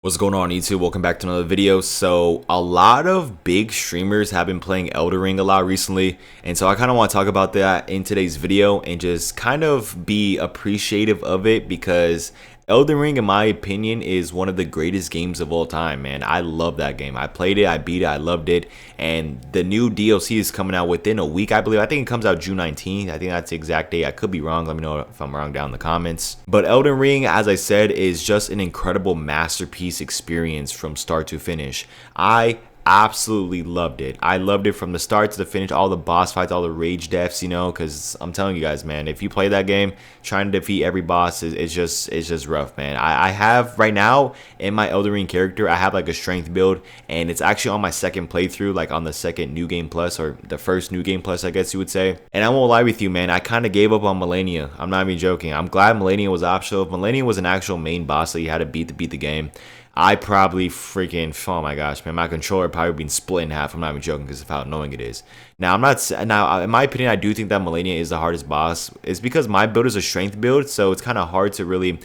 What's going on YouTube? Welcome back to another video. So a lot of big streamers have been playing Elden Ring a lot recently, and so I kind of want to talk about that in today's video and just kind of be appreciative of it, because Elden Ring, in my opinion, is one of the greatest games of all time, man. I love that game. I played it, I beat it, I loved it, and the new DLC is coming out within a week, I believe. I think it comes out June 19th. I think that's the exact date. I could be wrong. Let me know if I'm wrong down in the comments. But Elden Ring, as I said, is just an incredible masterpiece experience from start to finish. I absolutely loved it. I loved it from the start to the finish, all the boss fights, all the rage deaths, because I'm telling you guys, man, if you play that game, trying to defeat every boss is just rough, man. I have right now in my Elden Ring character, I have like a strength build, and it's actually on my second playthrough, like on the second New Game Plus, or the first New Game Plus, I guess you would say. And I won't lie with you, man, I kind of gave up on Millennia. I'm not even joking. I'm glad Millennia was optional. If Millennia was an actual main boss that you had to beat the game, I probably freaking, oh my gosh, man, my controller probably been split in half. I'm not even joking because of how annoying it is. Now, in my opinion, I do think that Millennia is the hardest boss. It's because my build is a strength build, so it's kind of hard to really,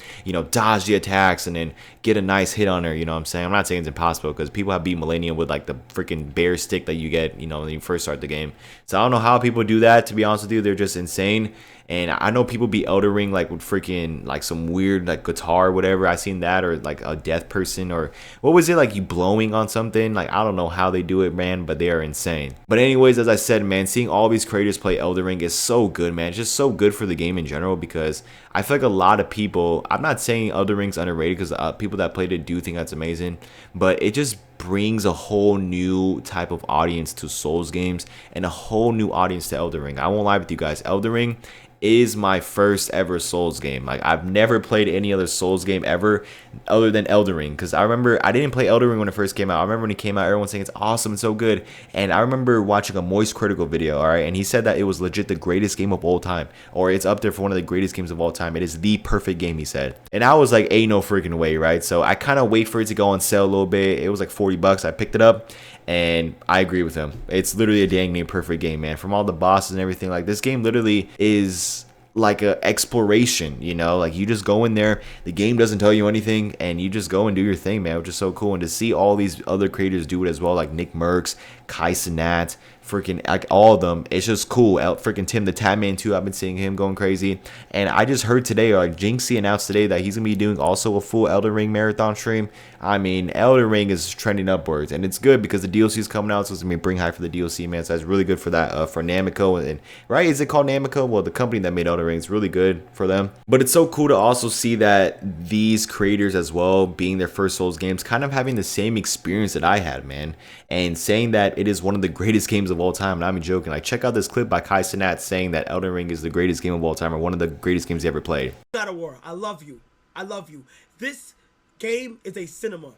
dodge the attacks and then get a nice hit on her, you know what I'm saying? I'm not saying it's impossible, because people have beat Millennia with like the freaking bear stick that you get, when you first start the game. So I don't know how people do that, to be honest with you. They're just insane. And I know people beat Elden Ring like with freaking like some weird like guitar or whatever. I seen that, or like a death person, or what was it, like you blowing on something? Like, I don't know how they do it, man, but they are insane. But anyways, as I said, man, seeing all these creators play Elden Ring is so good, man. It's just so good for the game in general, because I feel like a lot of people, I'm not saying Elden Ring's underrated, because people that played it do think that's amazing, but it just brings a whole new type of audience to Souls games and a whole new audience to Elden Ring. I won't lie with you guys, Elden Ring is my first ever Souls game. Like, I've never played any other Souls game ever other than Elden Ring, because I remember I didn't play Elden Ring when it first came out. I remember when it came out, everyone saying it's awesome, it's so good. And I remember watching a Moist Critical video, all right, and he said that it was legit the greatest game of all time, or it's up there for one of the greatest games of all time. It is the perfect game, he said. And I was like, ain't no freaking way, right? So I kind of wait for it to go on sale a little bit. It was like 40 bucks. I picked it up, and I agree with him. It's literally a dang near perfect game, man. From all the bosses and everything, like, this game literally is like a exploration, like you just go in there, the game doesn't tell you anything, and you just go and do your thing, man, which is so cool. And to see all these other creators do it as well, like Nick Merckx, Kai Cenat, freaking like all of them, it's just cool. Freaking Tim the Tatman too, I've been seeing him going crazy. And I just heard today, like Jinxie announced today, that he's gonna be doing also a full Elden Ring marathon stream. I mean, Elden Ring is trending upwards, and it's good because the DLC is coming out, so it's gonna be bring hype for the DLC, man. So that's really good for that, for Namco, and right, is it called Namco? Well, the company that made Elden Ring, is really good for them. But it's so cool to also see that these creators as well, being their first Souls games, kind of having the same experience that I had, man, and saying that it is one of the greatest games of all time. And I'm joking. Like, check out this clip by Kai Cenat saying that Elden Ring is the greatest game of all time, or one of the greatest games he ever played. God of War, I love you. I love you. This game is a cinema.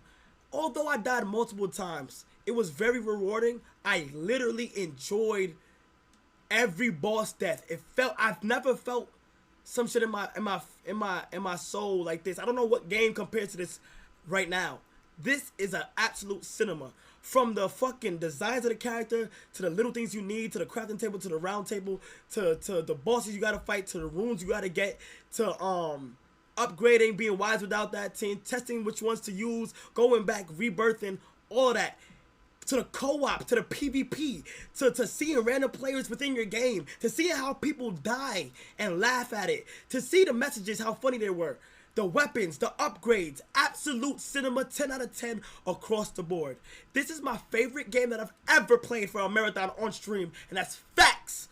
Although I died multiple times, it was very rewarding. I literally enjoyed every boss death. I've never felt some shit in my soul like this. I don't know what game compares to this right now. This is an absolute cinema. From the fucking designs of the character, to the little things you need, to the crafting table, to the round table, to the bosses you gotta fight, to the runes you gotta get, to upgrading, being wise without that, testing which ones to use, going back, rebirthing, all of that. To the co-op, to the PvP, to seeing random players within your game, to seeing how people die and laugh at it, to see the messages, how funny they were. The weapons, the upgrades, absolute cinema, 10 out of 10 across the board. This is my favorite game that I've ever played for a marathon on stream, and that's facts.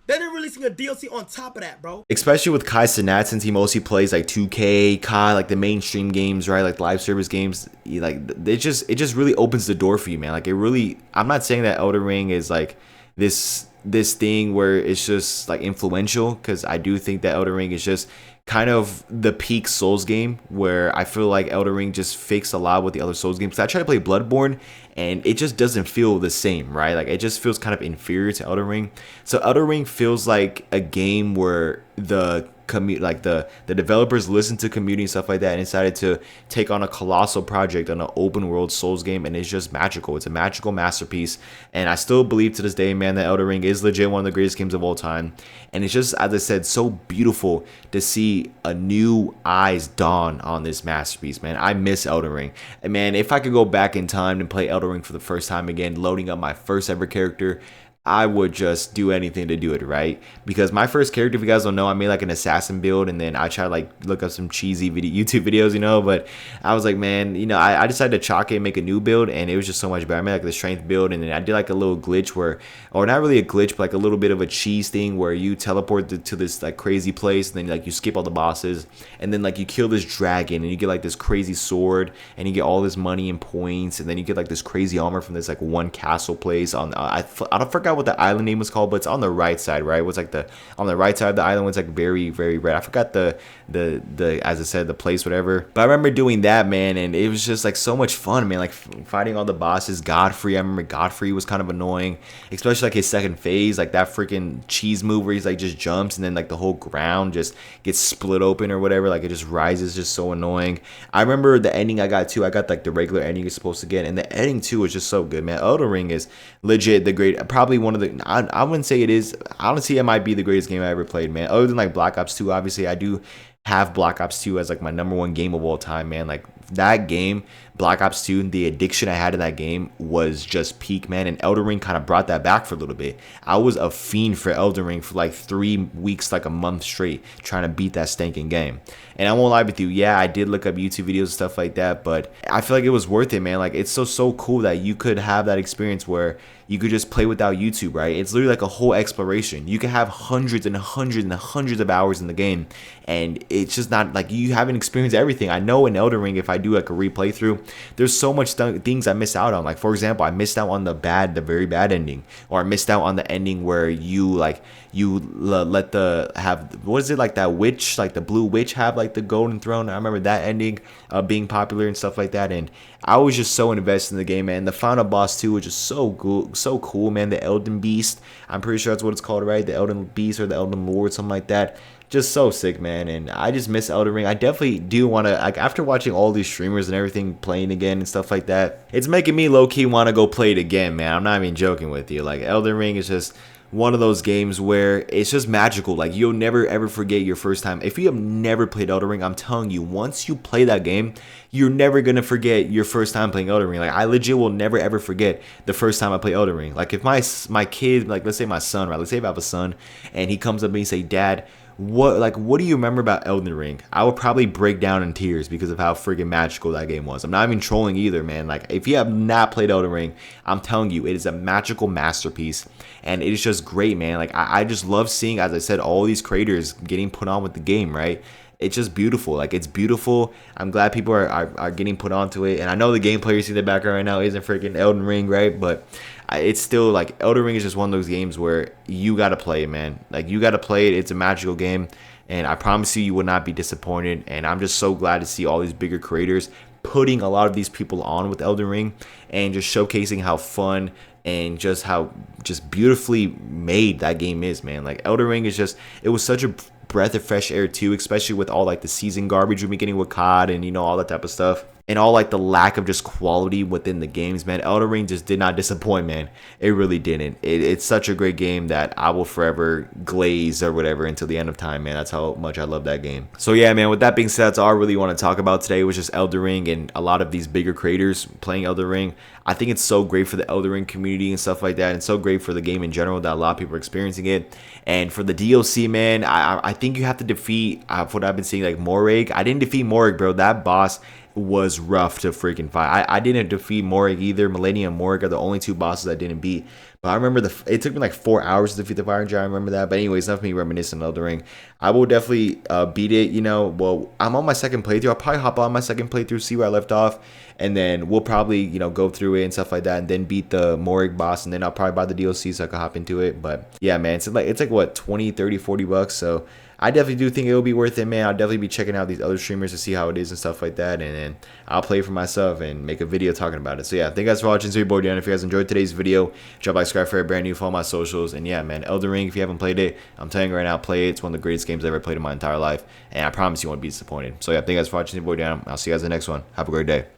Then they're releasing a DLC on top of that, bro. Especially with Kai Cenat, since he mostly plays like 2K, Kai, like the mainstream games, right? Like live service games. Like, it just really opens the door for you, man. Like, it really, I'm not saying that Elden Ring is like this thing where it's just like influential, because I do think that Elden Ring is just kind of the peak Souls game, where I feel like Elden Ring just fixed a lot with the other Souls games. I try to play Bloodborne, and it just doesn't feel the same, right? Like, it just feels kind of inferior to Elden Ring. So Elden Ring feels like a game where the like the developers listened to community and stuff like that and decided to take on a colossal project on an open world Souls game, and it's just magical. It's a magical masterpiece, and I still believe to this day, man, that Elden Ring is legit one of the greatest games of all time. And it's just, as I said, so beautiful to see a new eyes dawn on this masterpiece, man. I miss Elden Ring. And man, if I could go back in time and play Elden Ring for the first time again, loading up my first ever character, I would just do anything to do it, right? Because my first character, if you guys don't know, I made like an assassin build, and then I tried to like look up some cheesy YouTube videos, you know, but I was like, man, you know, I decided to chalk it and make a new build, and it was just so much better. I made like the strength build, and then I did like a little glitch where, or not really a glitch, but like a little bit of a cheese thing where you teleport to this like crazy place, and then like you skip all the bosses, and then like you kill this dragon, and you get like this crazy sword, and you get all this money and points, and then you get like this crazy armor from this like one castle place on, I don't forget what the island name was called, but it's on the right side, right? It was like on the right side of the island was like very, very red. I forgot the as I said, the place, whatever. But I remember doing that, man, and it was just like so much fun, man. Like fighting all the bosses. Godfrey, I remember Godfrey was kind of annoying, especially like his second phase, like that freaking cheese move where he's like just jumps and then like the whole ground just gets split open or whatever. Like it just rises, just so annoying. I remember the ending I got too. I got like the regular ending you're supposed to get, and the ending too was just so good, man. Elden Ring is legit the great, probably one of the, I wouldn't say it is. Honestly, it might be the greatest game I ever played, man. Other than like Black Ops 2, obviously, I do have Black Ops 2 as like my #1 game of all time, man. Like that game, Black Ops 2, the addiction I had in that game was just peak, man. And Elden Ring kind of brought that back for a little bit. I was a fiend for Elden Ring for like 3 weeks, like a month straight, trying to beat that stinking game. And I won't lie with you, yeah, I did look up YouTube videos and stuff like that, but I feel like it was worth it, man. Like it's so cool that you could have that experience where you could just play without YouTube, right? It's literally like a whole exploration. You can have hundreds and hundreds and hundreds of hours in the game, and it's just not like you haven't experienced everything. I know in Elden Ring, if I do like a replay through, there's so much things I miss out on. Like for example, I missed out on the very bad ending, or I missed out on the ending where you like let the have, what is it, like that witch, like the blue witch, have like the golden throne. I remember that ending being popular and stuff like that, and I was just so invested in the game, man. The final boss too was just so good, so cool, man. The Elden Beast, I'm pretty sure that's what it's called, right? The Elden Beast or the Elden Lord, something like that. Just so sick, man. And I just miss Elden Ring. I definitely do want to, like, after watching all these streamers and everything playing again and stuff like that, it's making me low-key want to go play it again, man. I'm not even joking with you. Like, Elden Ring is just one of those games where it's just magical. Like, you'll never ever forget your first time. If you have never played Elden Ring, I'm telling you, once you play that game, you're never gonna forget your first time playing Elden Ring. Like, I legit will never ever forget the first time I play Elden Ring. Like, if my kid, like, let's say my son, right? Let's say if I have a son and he comes up to me and say, "Dad, what do you remember about Elden Ring?" I would probably break down in tears because of how freaking magical that game was. I'm not even trolling either, man. Like, if you have not played Elden Ring, I'm telling you, it is a magical masterpiece, and it is just great, man. Like, I just love seeing, as I said, all these creators getting put on with the game, right? It's just beautiful. Like, it's beautiful. I'm glad people are getting put onto it, and I know the gameplay you see in the background right now isn't freaking Elden Ring, right? But it's still, like, Elden Ring is just one of those games where you gotta play it, man. Like, you gotta play it. It's a magical game, and I promise you, you will not be disappointed. And I'm just so glad to see all these bigger creators putting a lot of these people on with Elden Ring and just showcasing how fun and just how just beautifully made that game is, man. Like, Elden Ring is just, it was such a breath of fresh air too, especially with all like the season garbage we've been getting with COD and, you know, all that type of stuff, and all like the lack of just quality within the games, man. Elden Ring just did not disappoint, man. It really didn't. It's such a great game that I will forever glaze or whatever until the end of time, man. That's how much I love that game. So yeah, man, with that being said, that's all I really want to talk about today was just Elden Ring and a lot of these bigger creators playing Elden Ring. I think it's so great for the Elden Ring community and stuff like that, and so great for the game in general that a lot of people are experiencing it. And for the DLC, man, I think you have to defeat, what I've been seeing, like Morag. I didn't defeat Morag, bro. That boss was rough to freaking fight. I didn't defeat Morag either. Millennium and Morag are the only two bosses I didn't beat. But I remember it took me like 4 hours to defeat the Fire Giant. I remember that. But anyways, enough of me reminiscing Elden Ring. I will definitely beat it, you know. Well, I'm on my second playthrough. I'll probably hop on my second playthrough, see where I left off. And then we'll probably, you know, go through it and stuff like that, and then beat the Morag boss, and then I'll probably buy the DLC so I can hop into it. But yeah, man, it's like what, 20, 30, 40 bucks. So I definitely do think it'll be worth it, man. I'll definitely be checking out these other streamers to see how it is and stuff like that, and then I'll play for myself and make a video talking about it. So yeah, thank you guys for watching. So your boy Dan. If you guys enjoyed today's video, drop a like, subscribe. subscribe for a brand new, follow my socials. And yeah, man, Elden Ring, if you haven't played it, I'm telling you right now, play it. It's one of the greatest games I've ever played in my entire life. And I promise you won't be disappointed. So yeah, thank you guys for watching. Your boy Dan. I'll see you guys in the next one. Have a great day.